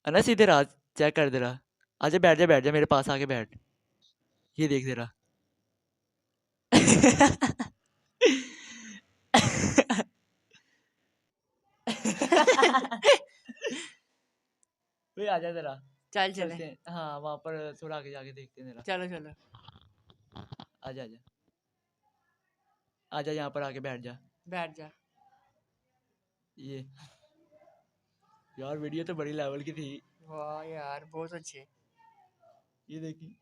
انس ادھر آ، چیک کر دے رہا. آجا بیٹھ جا میرے پاس آ کے بیٹھ. یہ دیکھ دے رہا. بھئی آجا ذرا چل چلے چلتے ہیں. ہاں وہاں پر تھوڑا آگے جا کے دیکھتے ہیں ذرا. چلو چلو آجا آجا آجا یہاں پر آ کے بیٹھ جا. بیٹھ جا. یہ یار ویڈیو تو بڑی لیول کی تھی. واہ یار بہت اچھے. یہ دیکھی.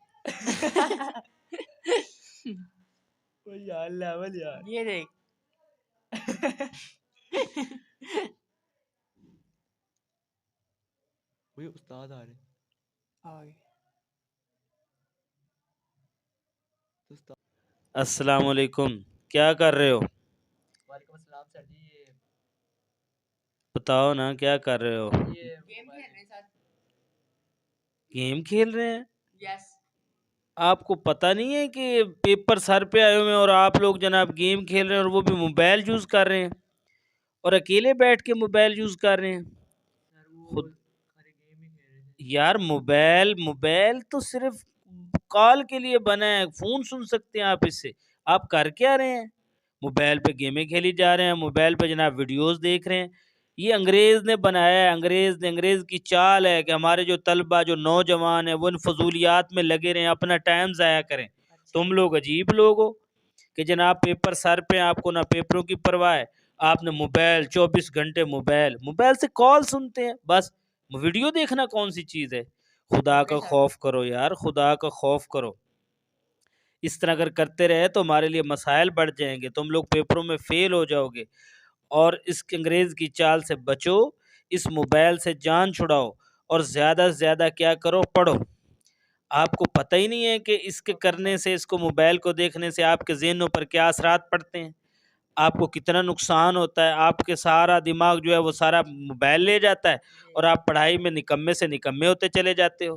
وہ یار لیول یار. یہ دیکھ وہ استاد آ رہے. آگے. السلام علیکم، کیا کر رہے ہو؟ وعلیکم السلام سر جی. بتاؤ نا کیا کر رہے ہو؟ یہ گیم کھیل رہے ہیں سر. گیم کھیل رہے ہیں؟ یس. آپ کو پتہ نہیں ہے کہ پیپر سر پہ آئے ہوئے ہیں اور آپ لوگ جناب گیم کھیل رہے ہیں، اور وہ بھی موبائل یوز کر رہے ہیں اور اکیلے بیٹھ کے موبائل یوز کر رہے ہیں؟ سر وہ خود خالی گیم ہی کھیل رہے تھے. یار موبائل تو صرف کال کے لیے بنا ہے، فون سن سکتے ہیں آپ اس سے. آپ کر کیا رہے ہیں؟ موبائل پہ گیمیں کھیلی جا رہے ہیں، موبائل پہ جناب ویڈیوز دیکھ رہے ہیں. یہ انگریز نے بنایا ہے، انگریز کی چال ہے کہ ہمارے جو طلبہ جو نوجوان ہیں وہ ان فضولیات میں لگے رہیں، اپنا ٹائم ضائع کریں. تم لوگ عجیب لوگ ہو کہ جناب پیپر سر پہ، آپ کو نہ پیپروں کی پرواہ ہے، آپ نے موبائل 24 گھنٹے موبائل سے کال سنتے ہیں بس. ویڈیو دیکھنا کون سی چیز ہے؟ خدا کا خوف کرو یار، خدا کا خوف کرو. اس طرح اگر کرتے رہے تو ہمارے لیے مسائل بڑھ جائیں گے، تم لوگ پیپروں میں فیل ہو جاؤ گے. اور اس انگریز کی چال سے بچو، اس موبائل سے جان چھڑاؤ اور زیادہ سے زیادہ کیا کرو، پڑھو. آپ کو پتہ ہی نہیں ہے کہ اس کے کرنے سے، اس کو موبائل کو دیکھنے سے آپ کے ذہنوں پر کیا اثرات پڑتے ہیں، آپ کو کتنا نقصان ہوتا ہے. آپ کے سارا دماغ جو ہے وہ سارا موبائل لے جاتا ہے اور آپ پڑھائی میں نکمے سے نکمے ہوتے چلے جاتے ہو.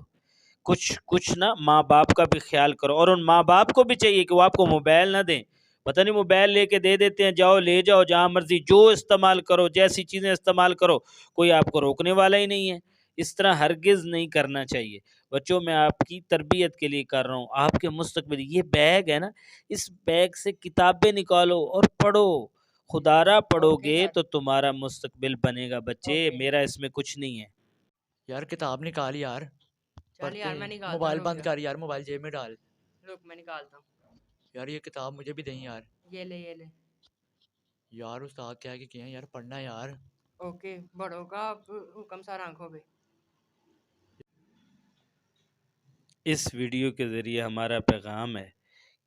کچھ نا ماں باپ کا بھی خیال کرو، اور ان ماں باپ کو بھی چاہیے کہ وہ آپ کو موبائل نہ دیں. پتہ نہیں موبائل لے کے دے دیتے ہیں، جاؤ لے جاؤ جہاں مرضی، جو استعمال کرو، جیسی چیزیں استعمال کرو، کوئی آپ کو روکنے والا ہی نہیں ہے. اس طرح ہرگز نہیں کرنا چاہیے. بچوں میں آپ کی تربیت کے لیے کر رہا ہوں، آپ کے مستقبل. یہ بیگ ہے نا، اس بیگ سے کتابیں نکالو اور پڑھو. خدارا پڑھو گے تو تمہارا مستقبل بنے گا بچے، میرا اس میں کچھ نہیں ہے. یار کتاب نکال یار. چل یار میں نکالتا ہوں. موبائل بند کر یار، موبائل جیب میں ڈال. رک میں نکالتا ہوں. یار یہ کتاب مجھے بھی دیں یار. یہ لے یار استاد کہہ کے ہیں یار پڑھنا یار. اوکے بڑوں کا حکم سار آنکھوں پہ. اس ویڈیو کے ذریعے ہمارا پیغام ہے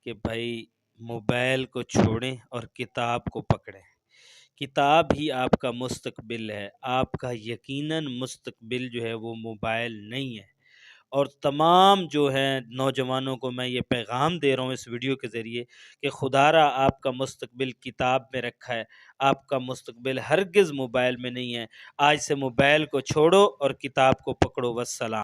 کہ بھائی موبائل کو چھوڑیں اور کتاب کو پکڑیں. کتاب ہی آپ کا مستقبل ہے. آپ کا یقیناً مستقبل جو ہے وہ موبائل نہیں ہے. اور تمام جو ہیں نوجوانوں کو میں یہ پیغام دے رہا ہوں اس ویڈیو کے ذریعے کہ خدارا آپ کا مستقبل کتاب میں رکھا ہے، آپ کا مستقبل ہرگز موبائل میں نہیں ہے. آج سے موبائل کو چھوڑو اور کتاب کو پکڑو. والسلام.